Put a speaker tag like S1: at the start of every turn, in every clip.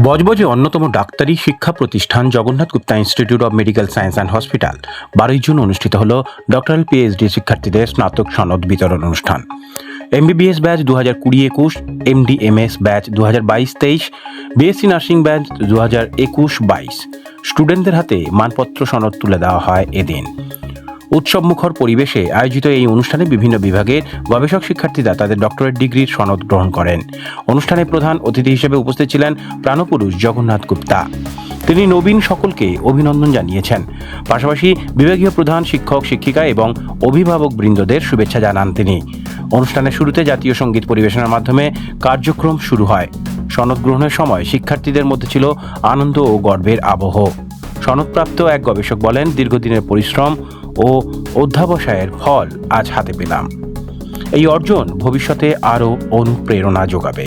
S1: বজবজে অন্যতম ডাক্তারি শিক্ষা প্রতিষ্ঠান Jagannath Gupta institute of medical science and hospital 12 June অনুষ্ঠিত হল ডক্টরাল পিএইচডি শিক্ষার্থীদের স্নাতক সনদ বিতরণ অনুষ্ঠান। MBBS batch 2020-21, MDMS batch 2022-23, BSc nursing batch 2021-22 স্টুডেন্টদের হাতে মানপত্র সনদ তুলে দেওয়া হয় এদিন। উৎসবমুখর পরিবেশে আয়োজিত এই অনুষ্ঠানে বিভিন্ন বিভাগের গবেষক শিক্ষার্থীরা তাদের ডক্টরেট ডিগ্রির সনদ গ্রহণ করেন। অনুষ্ঠানে প্রধান অতিথি হিসেবে উপস্থিত ছিলেন প্রাণপুরুষ জগন্নাথ গুপ্তা। তিনি নবীন সকলকে অভিনন্দন জানিয়েছেন। পাশাপাশি বিভাগীয় প্রধান, শিক্ষক, শিক্ষিকা এবং অভিভাবক বৃন্দদের শুভেচ্ছা জানান তিনি। অনুষ্ঠানের শুরুতে জাতীয় সঙ্গীত পরিবেশনার মাধ্যমে কার্যক্রম শুরু হয়। সনদ গ্রহণের সময় শিক্ষার্থীদের মধ্যে ছিল আনন্দ ও গর্বের আবহ। সনদপ্রাপ্ত এক গবেষক বলেন, দীর্ঘদিনের পরিশ্রম ও অধ্যাবসায়ের ফল আজ হাতে পেলাম। এই অর্জন ভবিষ্যতে আরও অনুপ্রেরণা যোগাবে।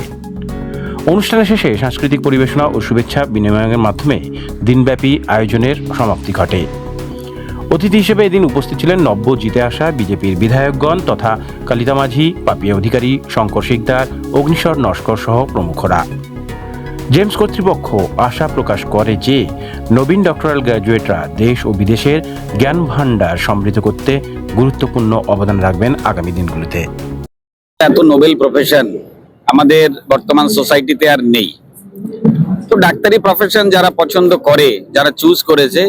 S1: অনুষ্ঠানের শেষে সাংস্কৃতিক পরিবেশনা ও শুভেচ্ছা বিনিময়ের মাধ্যমে দিনব্যাপী আয়োজনের সমাপ্তি ঘটে। অতিথি হিসেবে এদিন উপস্থিত ছিলেন নব্য জিতে আসা বিজেপির বিধায়কগণ তথা কালিতা মাঝি, পাপিয়া অধিকারী, শঙ্কর শিকদার, অগ্নিশ্বর নস্কর সহ প্রমুখরা। জেমস কর্তৃপক্ষ আশা প্রকাশ করে যে নবীন ডক্টরাল গ্র্যাজুয়েটরা দেশ ও বিদেশের জ্ঞান ভাণ্ডার সমৃদ্ধ করতে গুরুত্বপূর্ণ অবদান রাখবেন আগামী দিনগুলোতে।
S2: এত নোবেল প্রফেশন আমাদের বর্তমান সোসাইটিতে আর নেই। তো ডাক্তারি প্রফেশন যারা পছন্দ করে, যারা চুজ করেছে,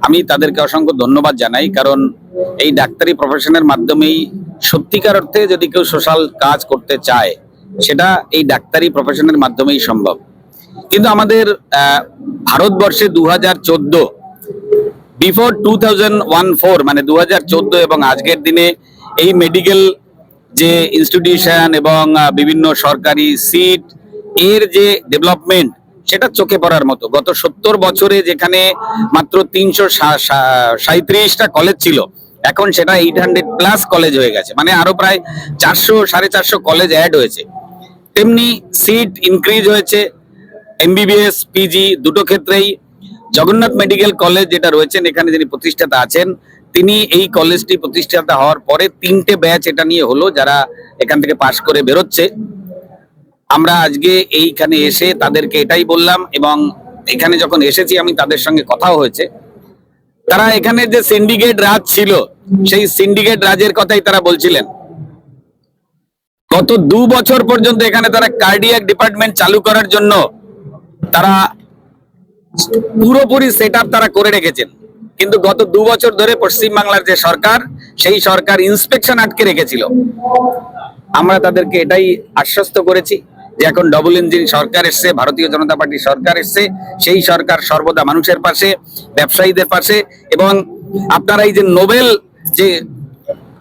S2: আমি তাদেরকে অসংখ্য ধন্যবাদ জানাই। কারণ এই ডাক্তারি প্রফেশনের মাধ্যমেই সত্যিকার অর্থে যদি কেউ সোশ্যাল কাজ করতে চায়, সেটা এই ডাক্তারি প্রফেশনের মাধ্যমেই সম্ভব। কিন্তু আমাদের ভারতবর্ষে 2014 বিফোর 2014 মানে 2014 এবং আজকের দিনে এই মেডিকেল যে ইনস্টিটিউশন এবং বিভিন্ন সরকারি সিট এর যে ডেভেলপমেন্ট, সেটা চোখে পড়ার মতো। গত 70 বছরে যেখানে মাত্র 337টা কলেজ ছিল, এখন সেটা 800+ কলেজ হয়ে গেছে। মানে আরো প্রায় 400-450 কলেজ অ্যাড হয়েছে। তেমনি সিট ইনক্রিজ হয়েছে। এমবিবিএস, পিজি দুটো ক্ষেত্রেই জগন্নাথ মেডিকেল কলেজ যেটা রয়েছেন, এখানে যিনি প্রতিষ্ঠাতা আছেন, তিনি এই কলেজটি প্রতিষ্ঠাতা হওয়ার পরে 3টে ব্যাচ এটা নিয়ে হলো, যারা এখান থেকে পাশ করে বেরোচ্ছে। আমরা আজকে এইখানে এসে তাদেরকে এটাই বললাম, এবং এখানে যখন এসেছি আমি তাদের সঙ্গে কথাও হয়েছে। তারা এখানে যে সিন্ডিকেট রাজ ছিল, সেই সিন্ডিকেট রাজের কথাই তারা বলছিলেন। গত 2 বছর পর্যন্ত এখানে তারা কার্ডিয়াক ডিপার্টমেন্ট চালু করার জন্য তারা পুরোপুরি সেটআপ তারা করে রেখেছেন। কিন্তু গত 2 বছর ধরে পশ্চিমবাংলার যে সরকার, সেই সরকার ইন্সপেকশন আটকে রেখেছিল। আমরা তাদেরকে এটাই আশ্বস্ত করেছি যে এখন ডবল ইঞ্জিন সরকার এসছে, ভারতীয় জনতা পার্টির সরকার এসছে। সেই সরকার সর্বদা মানুষের পাশে, ব্যবসায়ীদের পাশে। এবং আপনারা এই যে নোবেল যে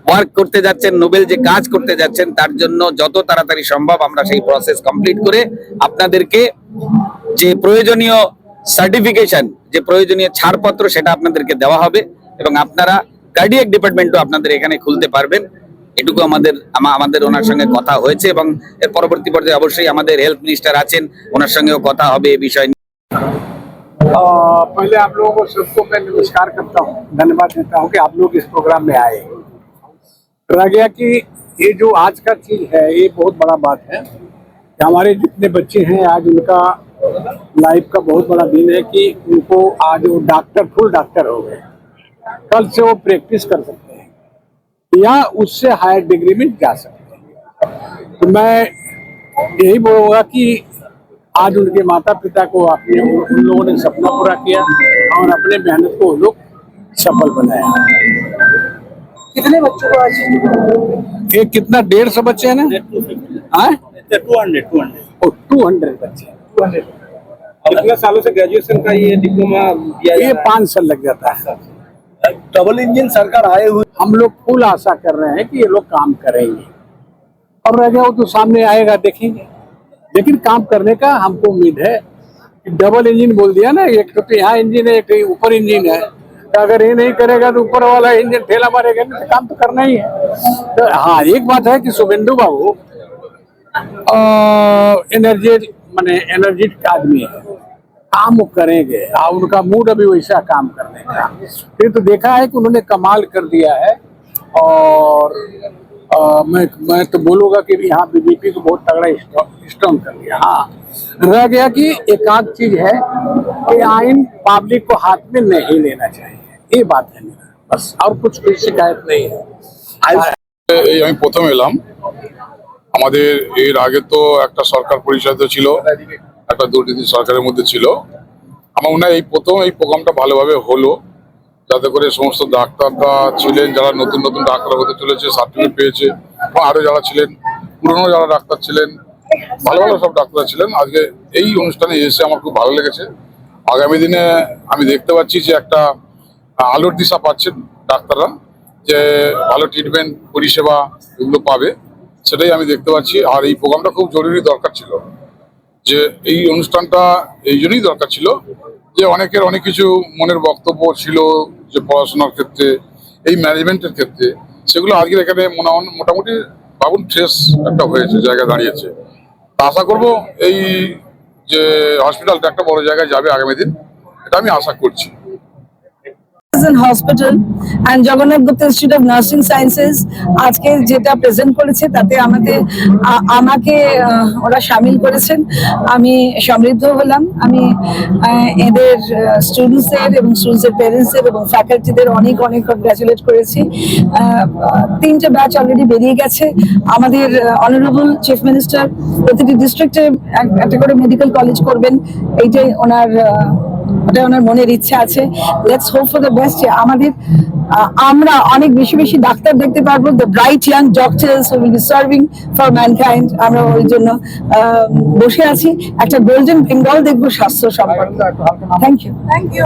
S2: ওয়ার্ক করতে যাচ্ছেন, নোবেল যে কাজ করতে যাচ্ছেন, তার জন্য যত তাড়াতাড়ি সম্ভব আমরা সেই প্রসেস কমপ্লিট করে আপনাদেরকে যে প্রয়োজনীয় সার্টিফিকেশন, যে প্রয়োজনীয় ছাড়পত্র, সেটা আপনাদেরকে দেওয়া হবে। এবং আপনারা কার্ডিয়াক ডিপার্টমেন্টও আপনাদের এখানে খুলতে পারবেন। এটুকু আমাদের ওনার সঙ্গে কথা হয়েছে। এবং এর পরবর্তী পর্যায়ে অবশ্যই আমাদের হেলথ মিনিস্টার আছেন, ওনার সঙ্গেও কথা হবে এই বিষয় নিয়ে।
S3: पहले आप लोगों को सबको मैं नमस्कार करता हूँ, धन्यवाद देता हूँ कि आप लोग इस प्रोग्राम में आए। रह गया कि ये जो आज का चीज है, ये बहुत बड़ा बात है कि हमारे जितने बच्चे हैं, आज उनका लाइफ का बहुत बड़ा दिन है कि उनको आज वो फुल डॉक्टर हो गए। कल से वो प्रैक्टिस कर सकते हैं या उससे हायर डिग्री में जा सकते हैं। तो मैं यही बोलूँगा कि आज उनके माता पिता को उन लोगों ने सपना पूरा किया और अपने मेहनत को लोग सफल बनाया।
S4: कितने बच्चों को आज
S3: ये कितना 150 बच्चे हैं ना? 200 बच्चे।
S4: कितने सालों से ग्रेजुएशन का ये डिप्लोमा दिया
S3: ये 5 साल लग जाता है।
S4: डबल इंजन सरकार आए हुए,
S3: हम लोग फुल आशा कर रहे हैं कि ये लोग काम करेंगे, और रह गया वो तो सामने आएगा, देखेंगे। लेकिन काम करने का हमको उम्मीद है। डबल इंजन बोल दिया ना, एक तो यहाँ इंजन है, एक ऊपर इंजन है। तो अगर ये नहीं करेगा तो ऊपर वाला इंजन ठेला मारेगा, नहीं तो काम तो करना ही है। तो हाँ, एक बात है कि शुभेंदु बाबू एनर्जेटिक आदमी है, काम वो करेंगे। उनका मूड अभी वैसा काम करने का। फिर तो देखा है कि उन्होंने कमाल कर दिया है। और मैं तो बोलूंगा कि यहाँ बीजेपी को बहुत तगड़ा स्ट्रॉन्ग कर दिया। हाँ, रह गया कि एक आध चीज है कि आइन पब्लिक को हाथ में नहीं लेना चाहिए, ये बात है मेरा, बस और कुछ कोई शिकायत नहीं है।
S5: এই আমি প্রথম এলাম। আমাদের এর আগে তো একটা সরকার পরিচালিত ছিল, একটা দুর্নীতি সরকারের মধ্যে ছিল। আমার মনে হয় এই প্রথম এই প্রোগ্রামটা ভালোভাবে হলো, যাতে করে সমস্ত ডাক্তাররা ছিলেন যারা নতুন নতুন ডাক্তার হতে চলেছে সার্টিফিকেট পেয়েছে, এবং আরো যারা ছিলেন পুরনো যারা ডাক্তার ছিলেন, ভালো ভালো সব ডাক্তার ছিলেন। আজকে এই অনুষ্ঠানে এসে আমার খুব ভালো লেগেছে। আগামী দিনে আমি দেখতে পাচ্ছি যে একটা আলোর দিশা পাচ্ছেন ডাক্তাররা, যে ভালো ট্রিটমেন্ট পরিষেবা এগুলো পাবে, সেটাই আমি দেখতে পাচ্ছি। আর এই প্রোগ্রামটা খুব জরুরি দরকার ছিল, যে এই অনুষ্ঠানটা এই জন্যই দরকার ছিল যে অনেকের অনেক কিছু মনের বক্তব্য ছিল, যে পড়াশোনার ক্ষেত্রে, এই ম্যানেজমেন্টের ক্ষেত্রে, সেগুলো আজকের এখানে মোটামুটি ভাবুন ফ্রেশ একটা হয়েছে, জায়গা দাঁড়িয়েছে। তা আশা করব এই যে হসপিটালটা একটা বড় জায়গায় যাবে আগামী দিন, এটা আমি আশা করছি।
S6: Hospital and Jagannath Gupta institute of nursing sciences আজকে যেটা প্রেজেন্ট করেছে তাতে আমাকে ওরা সামিল করেছেন। আমি সমৃদ্ধ হলাম। আমি এদের স্টুডেন্টসদের এবং স্টুডেন্টসের প্যারেন্টসদের এবং ফ্যাকাল্টিদের অনেক অনেক কংগ্রাচুলেট করেছি। 3টে ব্যাচ অলরেডি বেরিয়ে গেছে। আমাদের অনারেবল চিফ মিনিস্টার প্রতিটি ডিস্ট্রিক্টে একটা করে মেডিকেল কলেজ করবেন, এইটাই ওনার মনের ইচ্ছা আছে। Let's hope for the best. আমরা অনেক বেশি বেশি ডাক্তার দেখতে পারবো, the bright young doctors who will be serving for mankind. আমরা ওই জন্য বসে আছি, একটা গোল্ডেন বেঙ্গল দেখবো স্বাস্থ্য সম্পর্কে। Thank you.